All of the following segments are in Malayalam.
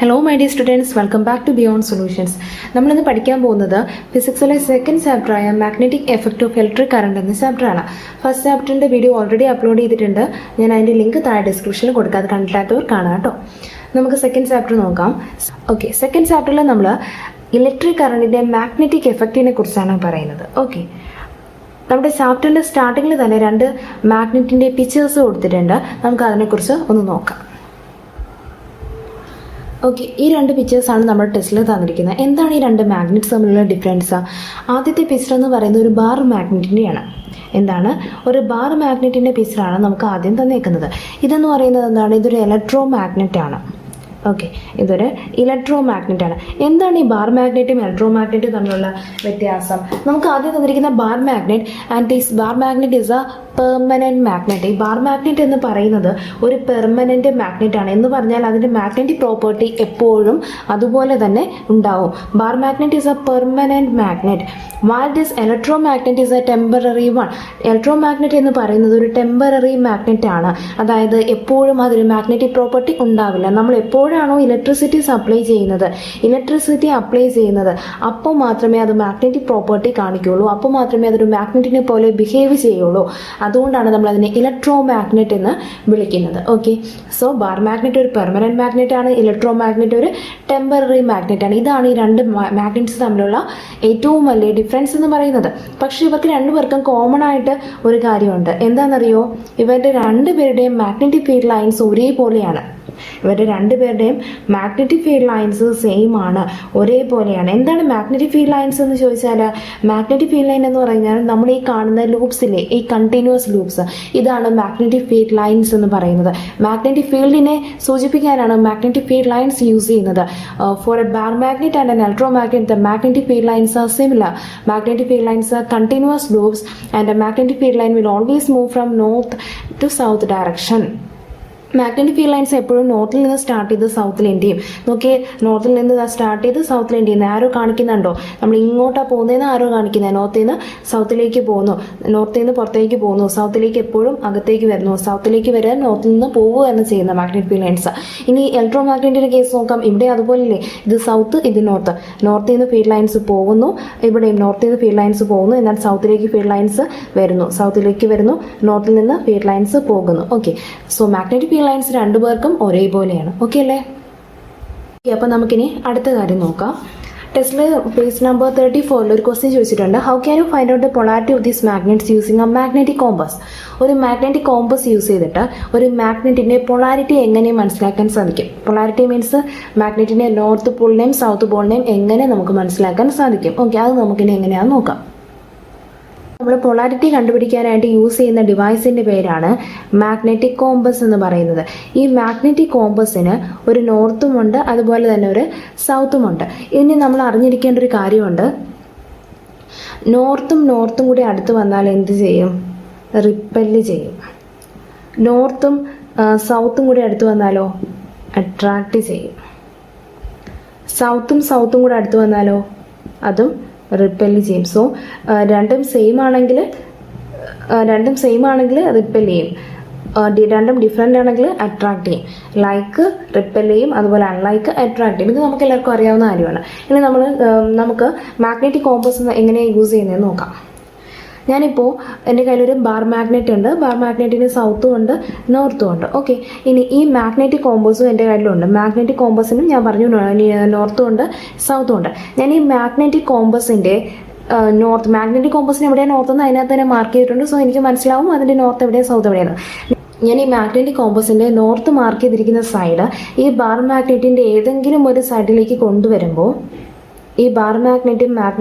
Hello my dear students, welcome back to Beyond Solutions. നമ്മളിന്ന് പഠിക്കാൻ പോകുന്നത് ഫിസിക്സിലെ സെക്കൻഡ് ചാപ്റ്റർ ആയ magnetic effect of electric current എന്ന ചാപ്റ്ററാണ്. ഫസ്റ്റ് ചാപ്റ്ററിൻ്റെ വീഡിയോ ഓൾറെഡി അപ്ലോഡ് ചെയ്തിട്ടുണ്ട്. ഞാൻ അതിൻ്റെ ലിങ്ക് താഴെ ഡിസ്ക്രിപ്ഷനിൽ കൊടുക്കാം, അത് കണ്ടിട്ടാത്തവർ കാണാം കേട്ടോ. നമുക്ക് സെക്കൻഡ് ചാപ്റ്റർ നോക്കാം. ഓക്കെ, സെക്കൻഡ് ചാപ്റ്ററിൽ നമ്മൾ ഇലക്ട്രിക് കറണ്ടിൻ്റെ മാഗ്നറ്റിക് എഫക്റ്റിനെ കുറിച്ചാണ് പറയുന്നത്. ഓക്കെ, നമ്മുടെ ചാപ്റ്ററിൻ്റെ സ്റ്റാർട്ടിങ്ങിൽ തന്നെ രണ്ട് മാഗ്നറ്റിൻ്റെ പിക്ചേഴ്സ് കൊടുത്തിട്ടുണ്ട്. നമുക്ക് അതിനെക്കുറിച്ച് ഒന്ന് നോക്കാം. ഓക്കെ, ഈ രണ്ട് പിക്ചേഴ്സാണ് നമ്മുടെ ടെസ്റ്റിൽ തന്നിരിക്കുന്നത്. എന്താണ് ഈ രണ്ട് മാഗ്നറ്റ്സ് തമ്മിലുള്ള ഡിഫറൻസ്? ആദ്യത്തെ പിക്ചർ എന്ന് പറയുന്നത് ഒരു ബാർ മാഗ്നറ്റിൻ്റെയാണ്. എന്താണ്? ഒരു ബാർ മാഗ്നറ്റിൻ്റെ പിക്ചറാണ് നമുക്ക് ആദ്യം തന്നേക്കുന്നത്. ഇതെന്ന് പറയുന്നത് എന്താണ്? ഇതൊരു ഇലക്ട്രോ മാഗ്നറ്റാണ്. ഓക്കെ, ഇതൊരു ഇലക്ട്രോ മാഗ്നറ്റാണ്. എന്താണ് ഈ ബാർ മാഗ്നറ്റും ഇലക്ട്രോ മാഗ്നറ്റും തമ്മിലുള്ള വ്യത്യാസം? നമുക്ക് ആദ്യം തന്നിരിക്കുന്ന bar magnet and this bar magnet is A permanent magnet. ഈ ബാർ മാഗ്നറ്റ് എന്ന് പറയുന്നത് ഒരു പെർമനൻറ്റ് മാഗ്നറ്റ് ആണ്. എന്ന് പറഞ്ഞാൽ അതിൻ്റെ മാഗ്നറ്റിക് പ്രോപ്പർട്ടി എപ്പോഴും അതുപോലെ തന്നെ ഉണ്ടാവും. Bar magnet is A permanent magnet while this electromagnet is a temporary one. Electro magnet എന്ന് പറയുന്നത് ഒരു ടെമ്പററി മാഗ്നറ്റ് ആണ്. അതായത് എപ്പോഴും അതൊരു മാഗ്നറ്റിക് പ്രോപ്പർട്ടി ഉണ്ടാവില്ല. നമ്മൾ എപ്പോഴാണോ ഇലക്ട്രിസിറ്റി അപ്ലൈ ചെയ്യുന്നത് അപ്പോൾ മാത്രമേ അത് മാഗ്നറ്റിക് പ്രോപ്പർട്ടി കാണിക്കുകയുള്ളൂ. അപ്പോൾ മാത്രമേ അതൊരു മാഗ്നറ്റിനെ പോലെ ബിഹേവ് ചെയ്യുള്ളൂ. അതുകൊണ്ടാണ് നമ്മൾ അതിനെ ഇലക്ട്രോ മാഗ്നറ്റ് എന്ന് വിളിക്കുന്നത്. ഓക്കെ, സോ ബാർ മാഗ്നറ്റ് ഒരു പെർമനൻറ്റ് മാഗ്നറ്റ് ആണ്, ഇലക്ട്രോ മാഗ്നറ്റ് ഒരു ടെമ്പററി മാഗ്നറ്റ് ആണ്. ഇതാണ് ഈ രണ്ട് മാഗ്നറ്റ്സ് തമ്മിലുള്ള ഏറ്റവും വലിയ ഡിഫറൻസ് എന്ന് പറയുന്നത്. പക്ഷേ ഇവർക്ക് രണ്ടുപേർക്കും കോമൺ ആയിട്ട് ഒരു കാര്യമുണ്ട്. എന്താണെന്നറിയോ? ഇവരുടെ രണ്ടുപേരുടെയും മാഗ്നറ്റിക് ഫീൽഡ് ലൈൻസ് ഒരേപോലെയാണ്. ഇവരുടെ രണ്ടുപേരുടെയും മാഗ്നറ്റിക് ഫീൽഡ് ലൈൻസ് സെയിം ആണ്, ഒരേപോലെയാണ്. എന്താണ് മാഗ്നറ്റിക് ഫീൽഡ് ലൈൻസ് എന്ന് ചോദിച്ചാൽ, മാഗ്നറ്റിക് ഫീൽഡ് ലൈൻ എന്ന് പറഞ്ഞാൽ നമ്മൾ ഈ കാണുന്ന ലൂപ്സിലെ ഈ കണ്ടിന്യൂസ് ലൂപ്സ്, ഇതാണ് മാഗ്നറ്റിക് ഫീൽഡ് ലൈൻസ് എന്ന് പറയുന്നത്. മാഗ്നറ്റിക് ഫീൽഡിനെ സൂചിപ്പിക്കാനാണ് മാഗ്നറ്റിക് ഫീൽഡ് ലൈൻസ് യൂസ് ചെയ്യുന്നത്. For a bar magnet and an electromagnet, the magnetic field lines are similar. Magnetic field lines are continuous loops and a magnetic field line will always move from north to south direction. Magnetic field lines എപ്പോഴും നോർത്തിൽ നിന്ന് സ്റ്റാർട്ട് ചെയ്ത് സൗത്തിൽ എൻഡ് ചെയ്യും. നോക്കിയേ, നോർത്തിൽ നിന്ന് സ്റ്റാർട്ട് ചെയ്ത് സൗത്തിൽ എൻഡ് ചെയ്യുന്നത് ആരോ കാണിക്കുന്നുണ്ടോ? നമ്മൾ ഇങ്ങോട്ടാണ് പോകുന്നതെന്ന് ആരോ കാണിക്കുന്നത്. നോർത്തിൽ നിന്ന് സൗത്തിലേക്ക് പോകുന്നു, നോർത്തിൽ നിന്ന് പുറത്തേക്ക് പോകുന്നു, സൗത്തിലേക്ക് എപ്പോഴും അകത്തേക്ക് വരുന്നു, സൗത്തിലേക്ക് വരാൻ നോർത്തിൽ നിന്ന് പോവുക എന്ന് ചെയ്യുന്ന മാഗ്നറ്റിക് ഫീൽഡ് ലൈൻസ്. ഇനി ഇലക്ട്രോ മാഗ്നറ്റിൻ്റെ കേസ് നോക്കാം. ഇവിടെ അതുപോലെയല്ലേ, ഇത് സൗത്ത്, ഇത് നോർത്ത്. നോർത്തിൽ നിന്ന് ഫീൽഡ് ലൈൻസ് പോകുന്നു, ഇവിടെയും നോർത്തിൽ നിന്ന് ഫീൽഡ് ലൈൻസ് പോകുന്നു. എന്നാൽ സൗത്തിലേക്ക് ഫീൽഡ് ലൈൻസ് വരുന്നു, സൗത്തിലേക്ക് വരുന്നു, നോർത്തിൽ നിന്ന് ഫീൽഡ് ലൈൻസ് പോകുന്നു. ഓക്കെ, സോ മാഗ്നറ്റിക് ലൈൻസ് രണ്ടുപേർക്കും ഒരേപോലെയാണ്. ഓക്കെ അല്ലേ? അപ്പോൾ നമുക്കിനി അടുത്ത കാര്യം നോക്കാം. ടെസ്റ്റിൽ പേജ് നമ്പർ 34 ഒരു ക്വസ്റ്റ്യൻ ചോദിച്ചിട്ടുണ്ട്. How can you find out the polarity of this magnets using A magnetic compass? ഒരു മാഗ്നറ്റിക് കോമ്പസ് യൂസ് ചെയ്തിട്ട് ഒരു മാഗ്നറ്റിൻ്റെ പൊളാരിറ്റി എങ്ങനെ മനസ്സിലാക്കാൻ സാധിക്കും? പൊളാരിറ്റി മീൻസ് മാഗ്നറ്റിൻ്റെ നോർത്ത് പോളിനെയും സൗത്ത് പോളിനെയും എങ്ങനെ നമുക്ക് മനസ്സിലാക്കാൻ സാധിക്കും? ഓക്കെ, അത് നമുക്കിനി എങ്ങനെയാണെന്ന് നോക്കാം. നമ്മൾ പൊളാരിറ്റി കണ്ടുപിടിക്കാനായിട്ട് യൂസ് ചെയ്യുന്ന ഡിവൈസിൻ്റെ പേരാണ് മാഗ്നറ്റിക് കോമ്പസ് എന്ന് പറയുന്നത്. ഈ മാഗ്നറ്റിക് കോമ്പസിന് ഒരു നോർത്തുമുണ്ട്, അതുപോലെ തന്നെ ഒരു സൗത്തുമുണ്ട്. ഇനി നമ്മൾ അറിഞ്ഞിരിക്കേണ്ട ഒരു കാര്യമുണ്ട്. നോർത്തും കൂടി അടുത്ത് വന്നാൽ എന്ത് ചെയ്യും? റിപ്പല് ചെയ്യും. നോർത്തും സൗത്തും കൂടി അടുത്ത് വന്നാലോ? അട്രാക്റ്റ് ചെയ്യും. സൗത്തും കൂടി അടുത്ത് വന്നാലോ? അതും റിപ്പല് ചെയ്യും. സോ രണ്ടും സെയിം ആണെങ്കിൽ റിപ്പൽ ചെയ്യും. രണ്ടും ഡിഫറെൻ്റ് ആണെങ്കിൽ അട്രാക്ട് ചെയ്യും. ലൈക്ക് റിപ്പൽ ചെയ്യും, അതുപോലെ അൺലൈക്ക് അട്രാക്ട് ചെയ്യും. ഇത് നമുക്ക് എല്ലാവർക്കും അറിയാവുന്ന കാര്യമാണ്. ഇനി നമുക്ക് മാഗ്നറ്റിക് കോമ്പസ് എങ്ങനെയാണ് യൂസ് ചെയ്യുന്നതെന്ന് നോക്കാം. ഞാനിപ്പോൾ എൻ്റെ കയ്യിലൊരു ബാർ മാഗ്നറ്റ് ഉണ്ട്. ബാർ മാഗ്നറ്റിന് സൗത്തും ഉണ്ട്, നോർത്തും ഉണ്ട്. ഓക്കെ, ഇനി ഈ മാഗ്നറ്റിക് കോമ്പസും എൻ്റെ കയ്യിലുണ്ട്. മാഗ്നറ്റിക് കോമ്പസിനും ഞാൻ പറഞ്ഞു നോർത്തും ഉണ്ട്, സൗത്തും ഉണ്ട്. ഞാൻ ഈ മാഗ്നറ്റിക് കോമ്പസിൻ്റെ മാഗ്നറ്റിക് കോമ്പസിന് എവിടെയാണ് നോർത്ത് എന്ന് അതിനകത്ത് തന്നെ മാർക്ക് ചെയ്തിട്ടുണ്ട്. സോ എനിക്ക് മനസ്സിലാവും അതിൻ്റെ നോർത്ത് എവിടെയാണ് സൗത്ത് എവിടെയാണ്. ഞാൻ ഈ മാഗ്നറ്റിക് കോമ്പസിൻ്റെ നോർത്ത് മാർക്ക് ചെയ്തിരിക്കുന്ന സൈഡ് ഈ ബാർ മാഗ്നറ്റിൻ്റെ ഏതെങ്കിലും ഒരു സൈഡിലേക്ക് കൊണ്ടുവരുമ്പോൾ ഈ ബാർ മാഗ്നറ്റിക്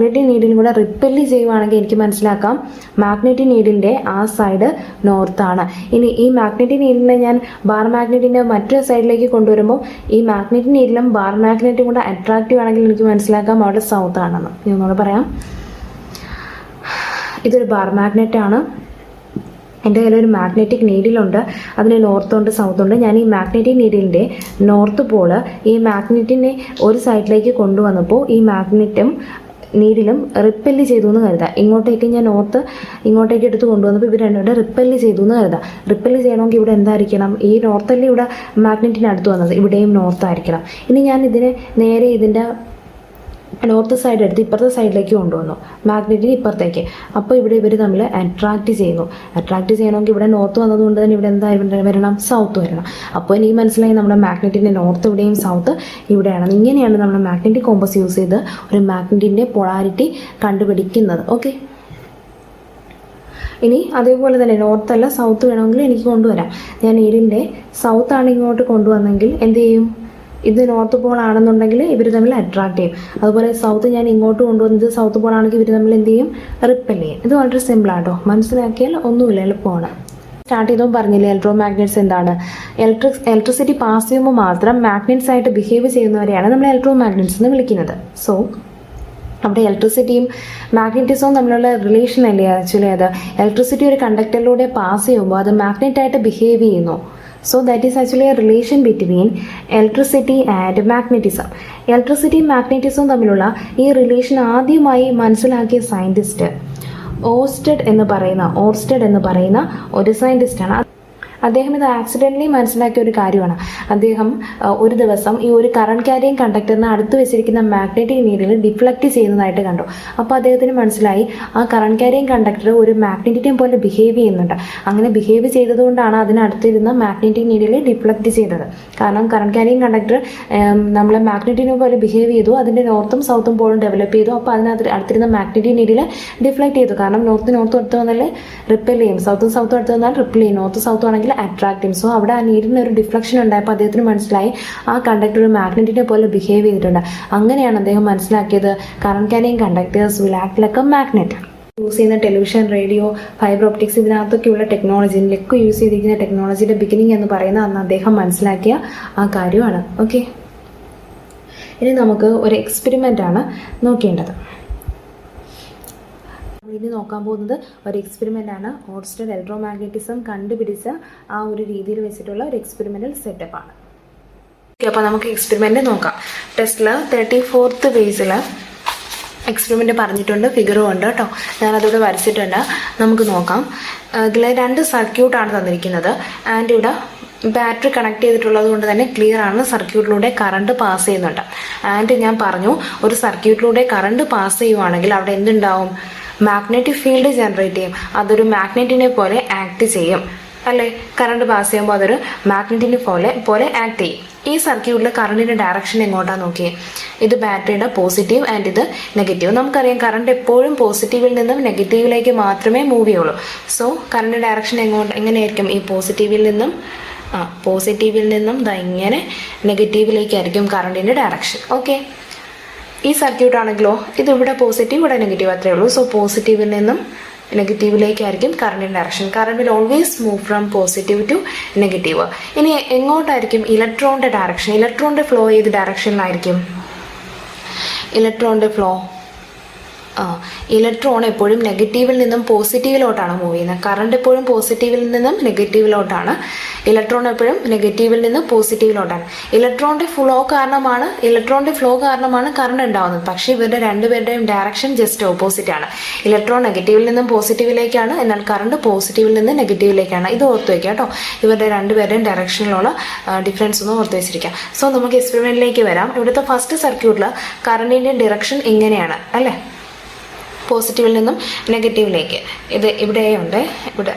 നീഡിലും കൂടെ റിപ്പല് ചെയ്യുവാണെങ്കിൽ എനിക്ക് മനസ്സിലാക്കാം മാഗ്നറ്റിക് നീഡിലിൻ്റെ ആ സൈഡ് നോർത്താണ്. ഇനി ഈ മാഗ്നറ്റിക് നീഡിലിനെ ഞാൻ ബാർ മാഗ്നറ്റിൻ്റെ മറ്റൊരു സൈഡിലേക്ക് കൊണ്ടുവരുമ്പോൾ ഈ മാഗ്നറ്റിക് നീഡിലും ബാർ മാഗ്നറ്റും കൂടെ അട്രാക്റ്റീവ് ആണെങ്കിൽ എനിക്ക് മനസ്സിലാക്കാം അവിടെ സൗത്ത് ആണെന്ന്. ഞാൻ ഒന്നുകൂടെ പറയാം. ഇതൊരു ബാർ മാഗ്നറ്റാണ്. എൻ്റെ കയ്യിലൊരു മാഗ്നറ്റിക് നീഡിലുണ്ട്, അതിന് നോർത്തുണ്ട് സൗത്തുണ്ട്. ഞാൻ ഈ മാഗ്നറ്റിക് നീഡിലിൻ്റെ നോർത്ത് പോള് ഈ മാഗ്നറ്റിനെ ഒരു സൈഡിലേക്ക് കൊണ്ടുവന്നപ്പോൾ ഈ മാഗ്നറ്റും നീഡിലും റിപ്പല്ല് ചെയ്തു എന്ന് കരുതാം. ഇങ്ങോട്ടേക്ക് ഞാൻ ഇങ്ങോട്ടേക്ക് എടുത്ത് കൊണ്ടുവന്നപ്പോൾ ഇവർ രണ്ടുകൂടെ റിപ്പല്ല് ചെയ്തു എന്ന് കരുതാം. റിപ്പല്ല് ചെയ്യണമെങ്കിൽ ഇവിടെ എന്തായിരിക്കണം? ഈ നോർത്തല്ലേ ഇവിടെ മാഗ്നറ്റിന് അടുത്ത് വന്നത്, ഇവിടെയും നോർത്ത് ആയിരിക്കണം. ഇനി ഞാൻ ഇതിനെ നേരെ ഇതിൻ്റെ നോർത്ത് സൈഡ് എടുത്ത് ഇപ്പുറത്തെ സൈഡിലേക്ക് കൊണ്ടുവന്നു, മാഗ്നറ്റിന് ഇപ്പുറത്തേക്ക്. അപ്പോൾ ഇവിടെ ഇവർ തമ്മിൽ അട്രാക്റ്റ് ചെയ്യുന്നു. അട്രാക്റ്റ് ചെയ്യണമെങ്കിൽ ഇവിടെ നോർത്ത് വന്നതുകൊണ്ട് തന്നെ ഇവിടെ എന്താ വരണം? സൗത്ത് വരണം. അപ്പോൾ എനിക്ക് മനസ്സിലായി നമ്മുടെ മാഗ്നറ്റിൻ്റെ നോർത്ത് ഇവിടെയും സൗത്ത് ഇവിടെയാണ്. ഇങ്ങനെയാണ് നമ്മൾ മാഗ്നറ്റിക് കോമ്പസ് യൂസ് ചെയ്ത് ഒരു മാഗ്നറ്റിൻ്റെ പൊളാരിറ്റി കണ്ടുപിടിക്കുന്നത്. ഓക്കെ, ഇനി അതേപോലെ തന്നെ നോർത്തല്ല സൗത്ത് വേണമെങ്കിൽ എനിക്ക് കൊണ്ടുവരാം. ഞാൻ ഇതിൻ്റെ സൗത്താണ് ഇങ്ങോട്ട് കൊണ്ടുവന്നെങ്കിൽ എന്ത് ചെയ്യും? ഇത് നോർത്ത് പോൾ ആണെന്നുണ്ടെങ്കിൽ ഇവർ തമ്മിൽ അട്രാക്ട് ചെയ്യും. അതുപോലെ സൗത്ത് ഞാൻ ഇങ്ങോട്ട് കൊണ്ടുവന്നത് സൗത്ത് പോൾ ആണെങ്കിൽ ഇവർ തമ്മിൽ എന്ത് ചെയ്യും? റിപ്പൽ ചെയ്യും. ഇത് വളരെ സിമ്പിളാട്ടോ, മനസ്സിലാക്കിയാൽ ഒന്നുമില്ല, എളുപ്പമാണ്. സ്റ്റാർട്ട് ചെയ്തപ്പോൾ പറഞ്ഞില്ലേ ഇലക്ട്രോ മാഗ്നറ്റ്സ് എന്താണ്? ഇലക്ട്രിസിറ്റി പാസ് ചെയ്യുമ്പോൾ മാത്രം മാഗ്നറ്റ്സ് ആയിട്ട് ബിഹേവ് ചെയ്യുന്നവരെയാണ് നമ്മൾ ഇലക്ട്രോ മാഗ്നറ്റ്സ് എന്ന് വിളിക്കുന്നത്. സോ അവിടെ ഇലക്ട്രിസിറ്റിയും മാഗ്നറ്റിസവും തമ്മിലുള്ള റിലേഷൻ അല്ലേ ആക്ച്വലി അത്? ഇലക്ട്രിസിറ്റി ഒരു കണ്ടക്ടറിലൂടെ പാസ് ചെയ്യുമ്പോൾ അത് മാഗ്നറ്റായിട്ട് ബിഹേവ് ചെയ്യുന്നു. So that is actually a relation between electricity and magnetism. ഇലക്ട്രിസിറ്റിയും മാഗ്നറ്റിസവും തമ്മിലുള്ള ഈ റിലേഷൻ ആദ്യമായി മനസ്സിലാക്കിയ സയൻറ്റിസ്റ്റ് ഓർസ്റ്റഡ് എന്ന് പറയുന്ന ഒരു സയൻറ്റിസ്റ്റാണ്. അദ്ദേഹം ഇത് ആക്സിഡൻ്റലി മനസ്സിലാക്കിയ ഒരു കാര്യമാണ്. അദ്ദേഹം ഒരു ദിവസം ഈ ഒരു കറണ്ട് ക്യാരിയിങ് കണ്ടക്ടറിന് അടുത്ത് വെച്ചിരിക്കുന്ന മാഗ്നറ്റിക് നീഡിൽ ഡിഫ്ലക്റ്റ് ചെയ്യുന്നതായിട്ട് കണ്ടു. അപ്പോൾ അദ്ദേഹത്തിന് മനസ്സിലായി ആ കറണ്ട് ക്യാരിയിങ് കണ്ടക്ടർ ഒരു മാഗ്നറ്റിനെ പോലെ ബിഹേവ് ചെയ്യുന്നുണ്ട്. അങ്ങനെ ബിഹേവ് ചെയ്തതുകൊണ്ടാണ് അതിനടുത്തിരുന്ന മാഗ്നറ്റിക് നീഡിൽ ഡിഫ്ലക്റ്റ് ചെയ്തത്. കാരണം കറണ്ട് ക്യാരിയിങ് കണ്ടക്ടർ നമ്മളെ മാഗ്നറ്റിനെ പോലെ ബിഹേവ് ചെയ്തു, അതിൻ്റെ നോർത്തും സൗത്തും പോളും ഡെവലപ്പ് ചെയ്തു. അപ്പോൾ അതിനകത്ത് അടുത്തിരുന്ന മാഗ്നറ്റിക് നീഡിൽ ഡിഫ്ലക്റ്റ് ചെയ്തു. കാരണം നോർത്ത് അടുത്ത് വന്നാൽ റിപ്പൽ ചെയ്യും, സൗത്തും അടുത്ത് വന്നാൽ റിപ്പൽ ചെയ്യും, നോർത്ത് സൗത്ത് ആണെങ്കിൽ അട്രാക്ട് ചെയ്യും. സോ അവിടെ ആ നീഡിന് ഒരു ഡിഫ്ലക്ഷൻ ഉണ്ടായപ്പോൾ അദ്ദേഹത്തിന് മനസ്സിലായി ആ കണ്ടക്ടർ ഒരു മാഗ്നറ്റിനെ പോലെ ബിഹേവ് ചെയ്തിട്ടുണ്ട്. അങ്ങനെയാണ് അദ്ദേഹം മനസ്സിലാക്കിയത് current carrying conductors will act like a magnet. Use ചെയ്യുന്ന ടെലിവിഷൻ, റേഡിയോ, ഫൈബർ ഒപ്റ്റിക്സ് ഇതിനകത്തൊക്കെയുള്ള ടെക്നോളജിയിലൊക്കെ യൂസ് ചെയ്തിരിക്കുന്ന ടെക്നോളജിയുടെ ബിഗിനിങ് എന്ന് പറയുന്നത് അന്ന് അദ്ദേഹം മനസ്സിലാക്കിയ ആ കാര്യമാണ്. ഓക്കെ, ഇനി നമുക്ക് ഒരു എക്സ്പെരിമെൻ്റ് ആണ് നോക്കേണ്ടത്. ഇനി നോക്കാൻ പോകുന്നത് ഒരു എക്സ്പെരിമെൻ്റ് ആണ്. ഓർസ്റ്റഡ് ഇലക്ട്രോമാഗ്നറ്റിസം കണ്ടുപിടിച്ച ആ ഒരു രീതിയിൽ വെച്ചിട്ടുള്ള ഒരു എക്സ്പെരിമെൻ്റൽ സെറ്റപ്പാണ്. ഓക്കെ, അപ്പോൾ നമുക്ക് എക്സ്പെരിമെൻ്റ് നോക്കാം. ടെസ്റ്റിൽ 34th പേജിൽ എക്സ്പെരിമെൻ്റ് പറഞ്ഞിട്ടുണ്ട്, ഫിഗറും ഉണ്ട് കേട്ടോ, ഞാനതിവിടെ വരച്ചിട്ടുണ്ട്. നമുക്ക് നോക്കാം. ഇതിൽ 2 സർക്യൂട്ടാണ് തന്നിരിക്കുന്നത്. ആൻഡ് ഇവിടെ ബാറ്ററി കണക്ട് ചെയ്തിട്ടുള്ളത് കൊണ്ട് തന്നെ ക്ലിയർ ആണ്, സർക്യൂട്ടിലൂടെ കറണ്ട് പാസ് ചെയ്യുന്നുണ്ട്. ആൻഡ് ഞാൻ പറഞ്ഞു ഒരു സർക്യൂട്ടിലൂടെ കറണ്ട് പാസ് ചെയ്യുവാണെങ്കിൽ അവിടെ എന്തുണ്ടാവും? മാഗ്നറ്റിക് ഫീൽഡ് ജനറേറ്റ് ചെയ്യും. അതൊരു മാഗ്നറ്റിനെ പോലെ ആക്ട് ചെയ്യും അല്ലേ? കറണ്ട് പാസ് ചെയ്യുമ്പോൾ അതൊരു മാഗ്നറ്റിനെ പോലെ ആക്ട് ചെയ്യും. ഈ സർക്യൂട്ടിൽ കറണ്ടിൻ്റെ ഡയറക്ഷൻ എങ്ങോട്ടാണ് നോക്കിയേ? ഇത് ബാറ്ററിയുടെ പോസിറ്റീവ് ആൻഡ് ഇത് നെഗറ്റീവ്. നമുക്കറിയാം കറണ്ട് എപ്പോഴും പോസിറ്റീവിൽ നിന്നും നെഗറ്റീവിലേക്ക് മാത്രമേ മൂവ് ചെയ്യുള്ളൂ. സോ കറണ്ട് ഡയറക്ഷൻ എങ്ങനെയായിരിക്കും? ഈ പോസിറ്റീവിൽ നിന്നും ഇങ്ങനെ നെഗറ്റീവിലേക്കായിരിക്കും കറണ്ടിൻ്റെ ഡയറക്ഷൻ. ഓക്കെ, ഈ സർക്യൂട്ട് ആണെങ്കിലോ ഇത് ഇവിടെ പോസിറ്റീവ് ഇവിടെ നെഗറ്റീവ് അത്രയേ ഉള്ളൂ. സോ പോസിറ്റീവിൽ നിന്നും നെഗറ്റീവിലേക്കായിരിക്കും കറണ്ടിൻ്റെ direction. Current will always move from positive to negative. ഇനി എങ്ങോട്ടായിരിക്കും ഇലക്ട്രോണിൻ്റെ ഡയറക്ഷൻ? ഇലക്ട്രോണിൻ്റെ ഫ്ലോ ഏത് ഡയറക്ഷനിലായിരിക്കും? ഇലക്ട്രോൺ എപ്പോഴും നെഗറ്റീവിൽ നിന്നും പോസിറ്റീവിലോട്ടാണ് മൂവ് ചെയ്യുന്നത്. കറണ്ട് എപ്പോഴും പോസിറ്റീവിൽ നിന്നും നെഗറ്റീവിലോട്ടാണ്, ഇലക്ട്രോൺ എപ്പോഴും നെഗറ്റീവിൽ നിന്നും പോസിറ്റീവിലോട്ടാണ്. ഇലക്ട്രോണിൻ്റെ ഫ്ലോ കാരണമാണ് കറണ്ട് ഉണ്ടാവുന്നത്. പക്ഷേ ഇവരുടെ രണ്ടുപേരുടെയും ഡയറക്ഷൻ ജസ്റ്റ് ഓപ്പോസിറ്റ് ആണ്. ഇലക്ട്രോൺ നെഗറ്റീവിൽ നിന്നും പോസിറ്റീവിലേക്കാണ്, എന്നാൽ കറണ്ട് പോസിറ്റീവിൽ നിന്ന് നെഗറ്റീവിലേക്കാണ്. ഇത് ഓർത്ത് വയ്ക്കുക കേട്ടോ, ഇവരുടെ രണ്ടുപേരുടെയും ഡയറക്ഷനിലുള്ള ഡിഫറൻസ് ഒന്ന് ഓർത്ത് വെച്ചിരിക്കാം. സോ നമുക്ക് എക്സ്പെരിമെൻറ്റിലേക്ക് വരാം. ഇവിടുത്തെ ഫസ്റ്റ് സർക്യൂട്ടിൽ കറണ്ടിൻ്റെ ഡിറക്ഷൻ ഇങ്ങനെയാണ് അല്ലേ? പോസിറ്റീവിൽ നിന്നും നെഗറ്റീവിലേക്ക്. ഇത് ഇവിടെയുണ്ട്, ഇവിടെ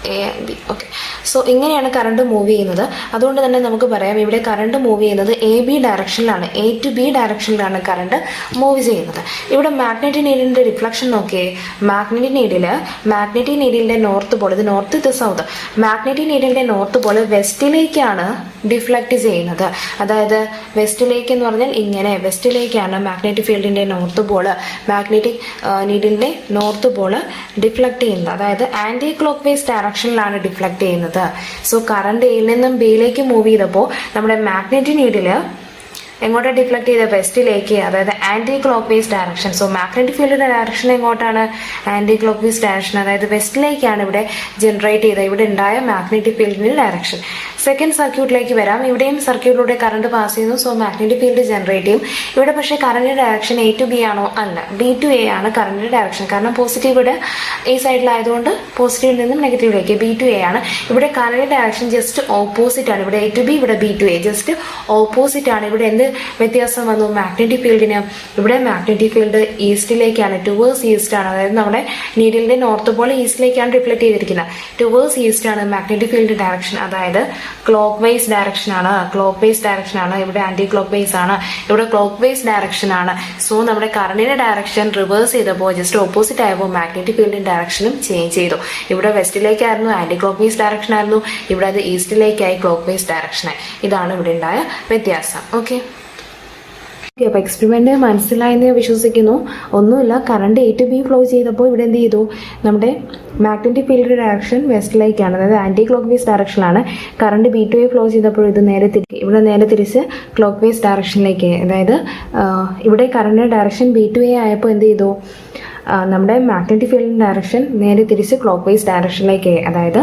A, B. ഓക്കെ, സോ ഇങ്ങനെയാണ് കറണ്ട് മൂവ് ചെയ്യുന്നത്. അതുകൊണ്ട് തന്നെ നമുക്ക് പറയാം ഇവിടെ കറണ്ട് മൂവ് ചെയ്യുന്നത് A to B ഡയറക്ഷനിലാണ് കറണ്ട് മൂവ് ചെയ്യുന്നത്. ഇവിടെ മാഗ്നറ്റിക് നീഡിലിൻ്റെ റിഫ്ലക്ഷൻ നോക്കിയേ. മാഗ്നറ്റിക് നീഡിലിൻ്റെ നോർത്ത് പോൾ, ഇത് നോർത്ത് ഇത് സൗത്ത്. മാഗ്നറ്റിക് നീഡിലിൻ്റെ നോർത്ത് പോൾ വെസ്റ്റിലേക്കാണ് ഡിഫ്ലക്റ്റ് ചെയ്യുന്നത്. അതായത് വെസ്റ്റിലേക്ക് എന്ന് പറഞ്ഞാൽ ഇങ്ങനെ വെസ്റ്റിലേക്കാണ് മാഗ്നറ്റിക് ഫീൽഡിൻ്റെ നോർത്ത് പോൾ, മാഗ്നറ്റിക് നീഡിലിൻ്റെ നോർത്ത് പോൾ ഡിഫ്ലക്റ്റ് ചെയ്യുന്നത്. അതായത് ആൻറ്റി ക്ലോക്ക് വൈസ് ഡയറക്ഷനിലാണ് ഡിഫ്ലക്റ്റ് ചെയ്യുന്നത്. സോ കറണ്ട് എയിൽ നിന്നും ബിയിലേക്ക് മൂവ് ചെയ്തപ്പോൾ നമ്മുടെ മാഗ്നറ്റിക് നീഡിൽ എങ്ങോട്ടാണ് ഡിഫ്ലക്റ്റ് ചെയ്ത? വെസ്റ്റിലേക്ക്, അതായത് anticlockwise direction. So magnetic ഫീൽഡിൻ്റെ ഡയറക്ഷൻ എങ്ങോട്ടാണ്? ആൻറ്റി ക്ലോക്ക് വൈസ് ഡയറക്ഷൻ, അതായത് വെസ്റ്റിലേക്കാണ് ഇവിടെ ജനറേറ്റ് ചെയ്തത്, ഇവിടെ ഉണ്ടായ മാഗ്നറ്റിക് ഫീൽഡിൻ്റെ ഡയറക്ഷൻ. സെക്കൻഡ് സർക്യൂട്ടിലേക്ക് വരാം. ഇവിടെയും സർക്യൂട്ടിലൂടെ കറണ്ട് പാസ് ചെയ്യുന്നു. സോ മാഗ്നറ്റിക് ഫീൽഡ് ജനറേറ്റ് ചെയ്യും. ഇവിടെ പക്ഷേ കറണ്ടിൻ്റെ ഡയറക്ഷൻ A to B ആണോ? അല്ല, B to A ആണ് കറണ്ടിൻ്റെ ഡയറക്ഷൻ. കാരണം പോസിറ്റീവ് ഇവിടെ ഈ സൈഡിലായതുകൊണ്ട് പോസിറ്റീവിൽ നിന്നും നെഗറ്റീവിലേക്ക് B to A ആണ്. ഇവിടെ കറണ്ടിൻ്റെ ഡയറക്ഷൻ ജസ്റ്റ് ഓപ്പോസിറ്റ് ആണ്. ഇവിടെ A to B, ഇവിടെ B to A, just opposite ആണ്. ഇവിടെ എന്ത് വ്യത്യാസം വന്നു? മാഗ്നറ്റിക് ഫീൽഡിന് ഇവിടെ മാഗ്നറ്റിക് ഫീൽഡ് ഈസ്റ്റിലേക്കാണ്, ടുവേഴ്സ് ഈസ്റ്റ് ആണ്. അതായത് നമ്മുടെ നീഡിലിന്റെ നോർത്ത് പോൾ ഈസ്റ്റിലേക്കാണ് റിഫ്ലക്ട് ചെയ്തിരിക്കുന്നത്. ടുവേഴ്സ് ഈസ്റ്റ് ആണ് മാഗ്നറ്റിക് ഫീൽഡ് ഡയറക്ഷൻ. അതായത് ക്ലോക്ക് വൈസ് ഡയറക്ഷൻ ആണ്. ക്ലോക്ക് വൈസ് ഡയറക്ഷൻ ആണ്. ഇവിടെ ആന്റി ക്ലോക്ക് വൈസ് ആണ്, ഇവിടെ ക്ലോക്ക് വൈസ് ഡയറക്ഷൻ ആണ്. സോ നമ്മുടെ കറണ്ടിന്റെ ഡയറക്ഷൻ റിവേഴ്സ് ചെയ്തപ്പോൾ ജസ്റ്റ് ഓപ്പോസിറ്റ് ആയപ്പോൾ മാഗ്നറ്റിക് ഫീൽഡിന്റെ ഡയറക്ഷനും ചേഞ്ച് ചെയ്തു. ഇവിടെ വെസ്റ്റിലേക്കായിരുന്നു, ആന്റി ക്ലോക്ക് വൈസ് ഡയറക്ഷൻ ആയിരുന്നു. ഇവിടെ അത് ഈസ്റ്റിലേക്കായി, ക്ലോക്ക് വൈസ് ഡയറക്ഷനായി. ഇതാണ് ഇവിടെ ഉണ്ടായ വ്യത്യാസം. ഓക്കെ, അപ്പോൾ എക്സ്പെരിമെന്റ് മനസ്സിലായെന്ന് വിശ്വസിക്കുന്നു. ഒന്നുമില്ല, current A to B flow ചെയ്തപ്പോൾ ഇവിടെ എന്ത് ചെയ്തു? നമ്മുടെ മാഗ്നറ്റിക് ഫീൽഡ് ഡയറക്ഷൻ വെസ്റ്റിലേക്കാണ്, അതായത് ആന്റി ക്ലോക്ക് വൈസ് ഡയറക്ഷനിലാണ്. Current B to A flow ചെയ്തപ്പോൾ ഇത് ഇവിടെ നേരെ തിരിച്ച് ക്ലോക്ക് വൈസ് ഡയറക്ഷനിലേക്ക്, അതായത് ഇവിടെ കറണ്ടിന്റെ ഡയറക്ഷൻ B to A ആയപ്പോൾ എന്ത് ചെയ്തു? നമ്മുടെ മാഗ്നറ്റിക് ഫീൽഡിൻ്റെ ഡയറക്ഷൻ നേരെ തിരിച്ച് ക്ലോക്ക് വൈസ് ഡയറക്ഷനിലേക്ക്, അതായത്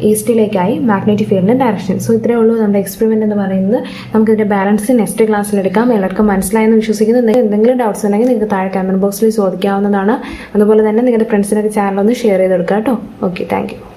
ഈസ്റ്റിലേക്കായി മാഗ്നറ്റിക് ഫീൽഡിൻ്റെ ഡയറക്ഷൻ. സോ ഇത്രയേ ഉള്ളൂ നമ്മുടെ എക്സ്പെരിമെൻ്റ് എന്ന് പറയുന്നത്. നമുക്കിതിൻ്റെ ബാലൻസ് നെക്സ്റ്റ് ക്ലാസ്സിൽ എടുക്കാം. എല്ലാവർക്കും മനസ്സിലായെന്ന് വിശ്വസിക്കുന്നു. എന്തെങ്കിലും ഡൗട്ട്സ് ഉണ്ടെങ്കിൽ നിങ്ങൾക്ക് താഴെ കമൻറ്റ് ബോക്സിൽ ചോദിക്കാവുന്നതാണ്. അതുപോലെ തന്നെ നിങ്ങളുടെ ഫ്രണ്ട്സിനൊക്കെ ചാനൽ ഒന്ന് ഷെയർ ചെയ്ത് കൊടുക്കുക കേട്ടോ. Okay, thank you.